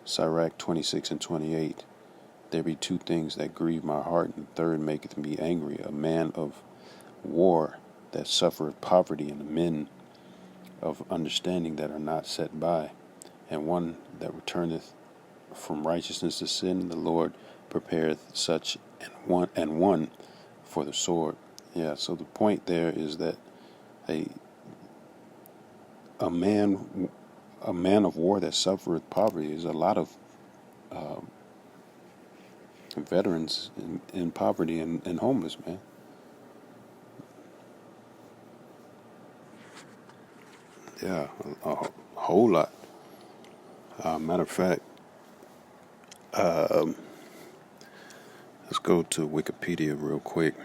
Sirach 26 and 28. There be two things that grieve my heart, and the third maketh me angry, a man of war that suffereth poverty, and men of understanding that are not set by, and one that returneth from righteousness to sin. The Lord prepareth such and one for the sword. Yeah, so the point there is that a a man a man of war that suffereth poverty is a lot of veterans in poverty and homeless, man. Yeah, a whole lot. Matter of fact, let's go to Wikipedia real quick.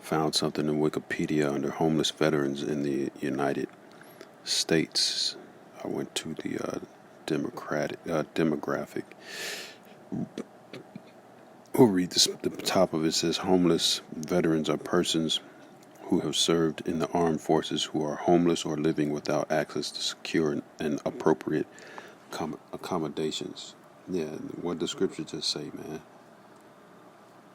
Found something in Wikipedia under homeless veterans in the United States. I went to the demographic. We'll read this. The top of it says homeless veterans are persons who have served in the armed forces who are homeless or living without access to secure and appropriate accommodations. Yeah, what the scripture just say, man?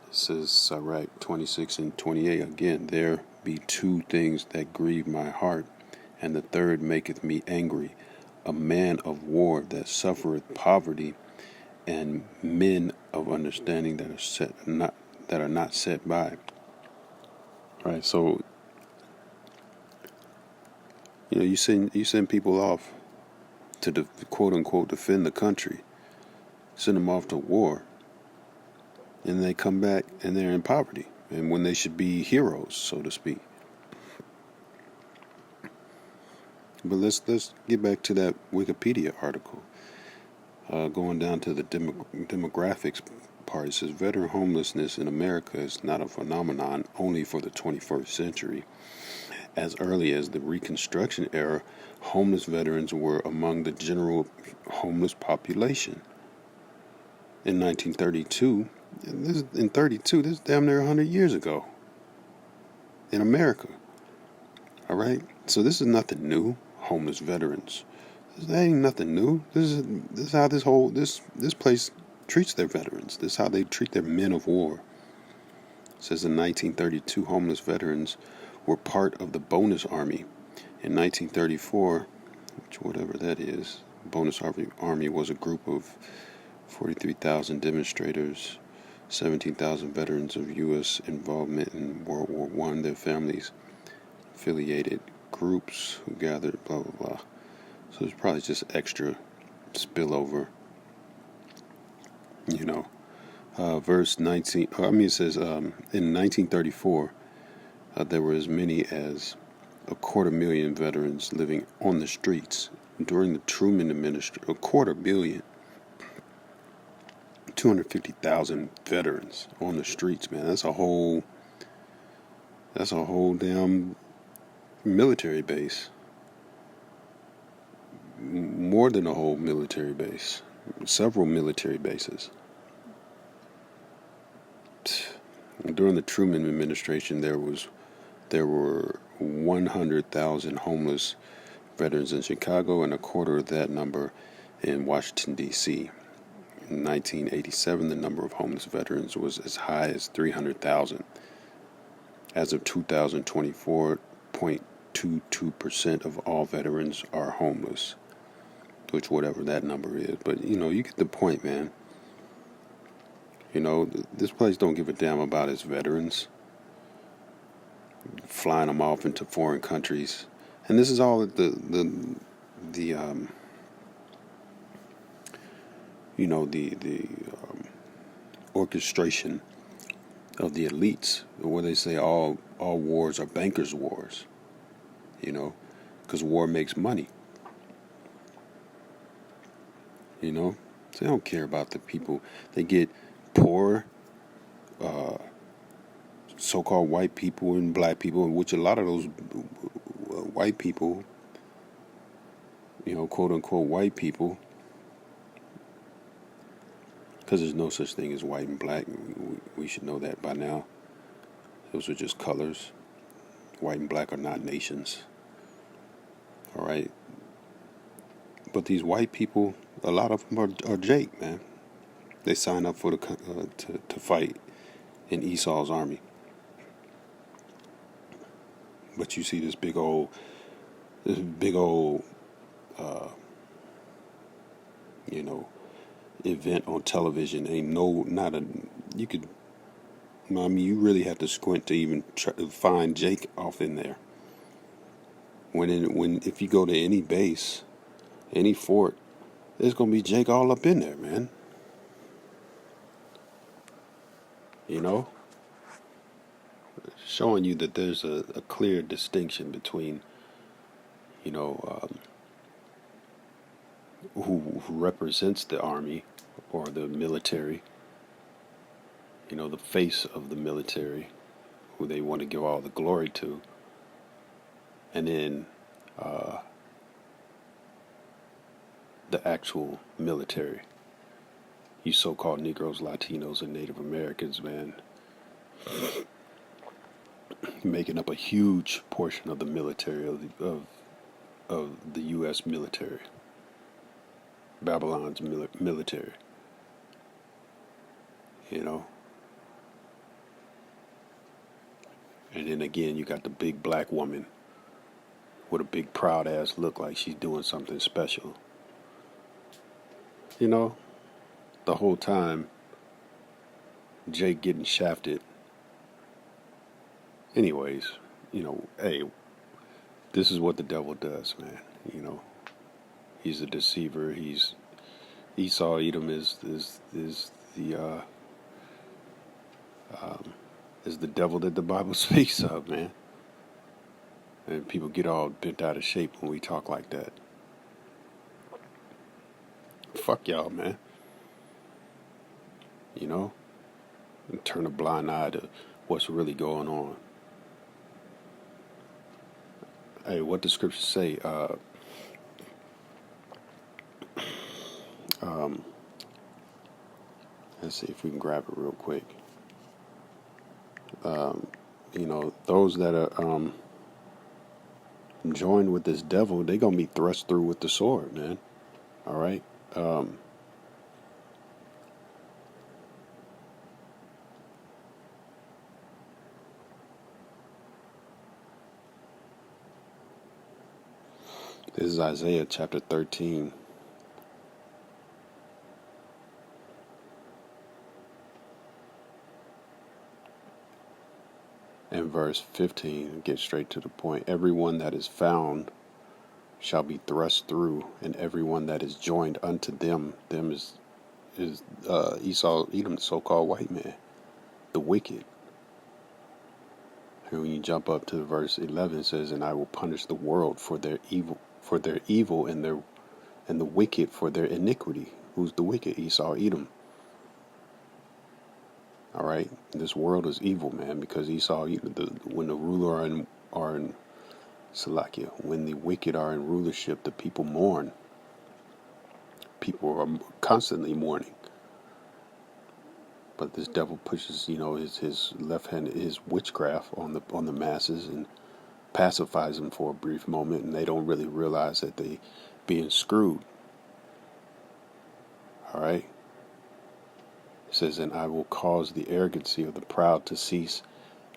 It says, Sirach 26 and 28, again, there be two things that grieve my heart, and the third maketh me angry, a man of war that suffereth poverty, and men of understanding that are not set by. Right, so you send people off to quote unquote defend the country, send them off to war, and they come back and they're in poverty, and when they should be heroes, so to speak. But let's get back to that Wikipedia article. Going down to the demographics part, it says veteran homelessness in America is not a phenomenon only for the 21st century. As early as the Reconstruction era, homeless veterans were among the general homeless population. In 1932, this is damn near 100 years ago in America. All right, so this is nothing new. Homeless veterans, that ain't nothing new. This is how this place treats their veterans. This is how they treat their men of war. It says in 1932, homeless veterans were part of the bonus army. In 1934, which whatever that is, bonus army was a group of 43,000 demonstrators, 17,000 veterans of U.S. involvement in World War I, their families, affiliated groups who gathered, blah, blah, blah. So it's probably just extra spillover, verse 19, it says in 1934, there were as many as 250,000 veterans living on the streets. During the Truman administration, 250,000, 250,000 veterans on the streets, man. That's a whole damn military base. More than a whole military base. Several military bases. During the Truman administration, there were 100,000 homeless veterans in Chicago and a quarter of that number in Washington, D.C. In 1987, the number of homeless veterans was as high as 300,000. As of 2024, 0.22% of all veterans are homeless, which whatever that number is. But, you get the point, man. This place don't give a damn about its veterans, flying them off into foreign countries. And this is all the orchestration of the elites, where they say all wars are bankers' wars, because war makes money. So they don't care about the people. They get poor, so-called white people and black people, in which a lot of those white people, quote-unquote white people, because there's no such thing as white and black. We should know that by now. Those are just colors. White and black are not nations. All right? But these white people A lot of them are Jake, man. They sign up for to fight in Esau's army. But you see this big old, uh, you know, event on television. Ain't no, not a, you could, I mean, you really have to squint to even try to find Jake off in there. If you go to any base, any fort, there's gonna be Jake all up in there, man. You know, showing you that there's a clear distinction between, you know, who represents the army or the military, you know, the face of the military, who they want to give all the glory to, and then uh, the actual military. You so-called Negroes, Latinos, and Native Americans, man, making up a huge portion of the military of the U.S. military, Babylon's military. You know, and then again, you got the big black woman with a big proud ass look like she's doing something special. You know, the whole time Jake getting shafted. Anyways, you know, hey, this is what the devil does, man. You know, he's a deceiver. He's Esau Edom is the devil that the Bible speaks of, man. And people get all bent out of shape when we talk like that. Fuck y'all, man. You know, and turn a blind eye to what's really going on. Hey, what the scriptures say? Um, let's see if we can grab it real quick. You know, those that are joined with this devil, they gonna be thrust through with the sword, man. All right. This is Isaiah chapter 13. And verse 15, get straight to the point. Everyone that is found shall be thrust through, and everyone that is joined unto them is Esau, Edom, the so-called white man, the wicked. And when you jump up to verse 11, it says, "And I will punish the world for their evil, and the wicked for their iniquity." Who's the wicked? Esau, Edom. All right, this world is evil, man, because Esau, when the ruler are in Salakia, when the wicked are in rulership, the people mourn. People are constantly mourning. But this devil pushes, you know, his left hand, his witchcraft on the masses, and pacifies them for a brief moment, and they don't really realize that they being screwed. All right. It says, "And I will cause the arrogancy of the proud to cease,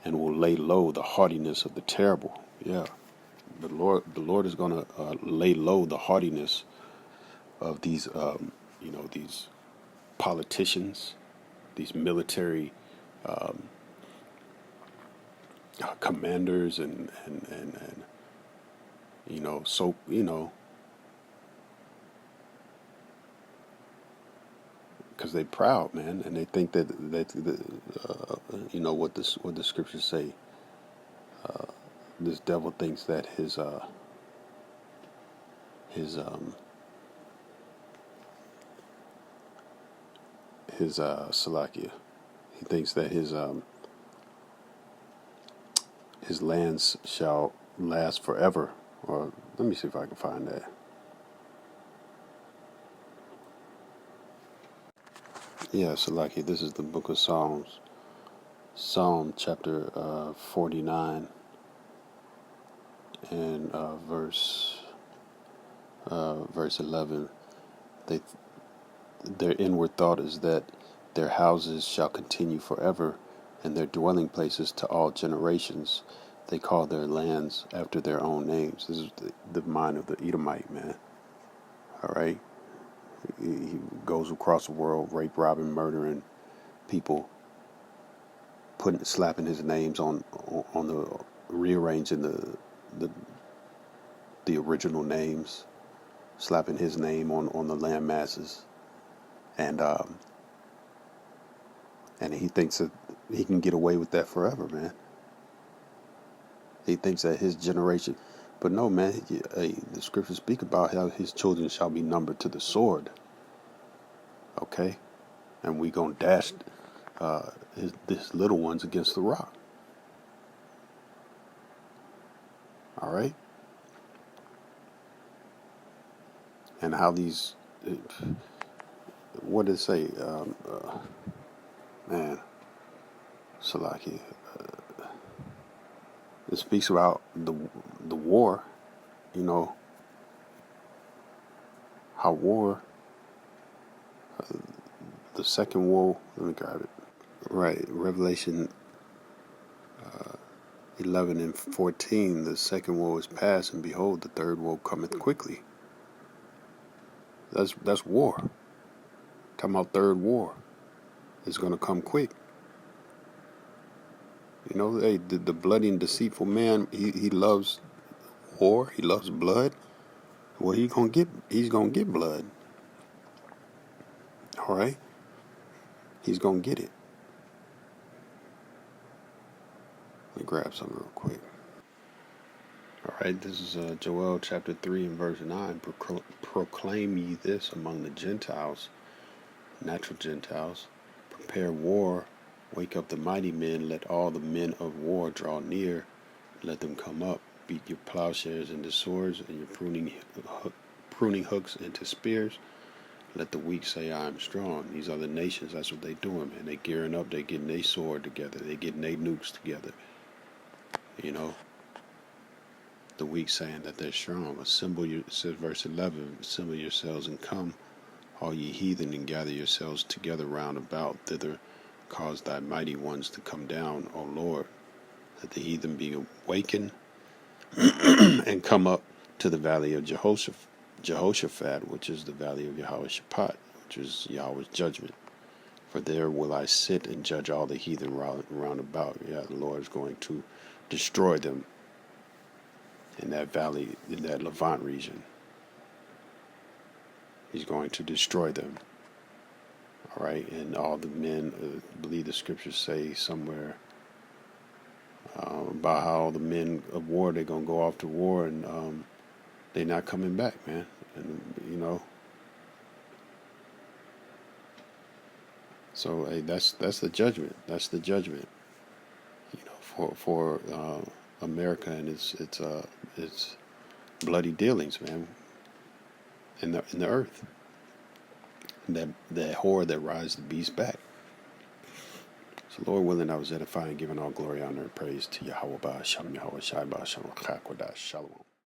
and will lay low the haughtiness of the terrible." Yeah, the Lord is going to lay low the haughtiness of these, these politicians, these military commanders, and because they proud, man, and they think that what the scriptures say. This devil thinks that his Salakia, he thinks that his lands shall last forever. Or let me see if I can find that. Yeah, Salakia, this is the book of Psalms. Psalm chapter 49 and verse 11. They their inward thought is that their houses shall continue forever, and their dwelling places to all generations. They call their lands after their own names. This is the mind of the Edomite, man. All right? He goes across the world, rape, robbing, murdering people, slapping his names on the, rearranging the original names, slapping his name on the land masses, and he thinks that he can get away with that forever, man. He thinks that his generation, but no, man. The scriptures speak about how his children shall be numbered to the sword. Okay, and we gonna dash his little ones against the rock. All right, and how these, what did it say, man, Salaki. It speaks about the war, you know, how war, the second war. Let me grab it. Right, Revelation 11 and 14. The second woe is past, and behold, the third woe cometh quickly. That's war. Talking about third war. It's going to come quick. You know, hey, the bloody and deceitful man, he loves war. He loves blood. Well, he's gonna get blood. All right, he's gonna get it. Let me grab something real quick. All right, this is Joel chapter 3 and verse 9. Proclaim ye this among the Gentiles, natural Gentiles. Prepare war. Wake up the mighty men. Let all the men of war draw near. Let them come up. Beat your plowshares into swords and your pruning hooks into spears. Let the weak say, I am strong. These other nations, that's what they doing, man. They gearing up. They getting their sword together. They getting their nukes together. You know, the weak saying that they're strong. It says verse 11, assemble yourselves and come, all ye heathen, and gather yourselves together round about thither. Cause thy mighty ones to come down, O Lord. Let the heathen be awakened and come up to the valley of Jehoshaphat, which is the valley of Jehoshaphat, which is Yahweh's judgment. For there will I sit and judge all the heathen round about. Yeah, the Lord is going to destroy them in that valley, in that Levant region. He's going to destroy them. All right, and all the men, I believe the scriptures say somewhere about how the men of war, they're going to go off to war, and they're not coming back, man. And, you know, so hey, that's the judgment. That's the judgment, you know, for America and its bloody dealings, man, in the earth. That whore that rides the beast back. So Lord willing, I was edifying, giving all glory, honor, and praise to Yahweh Ba'Shem, Yahweh Shai Ba'Shem, Shalom.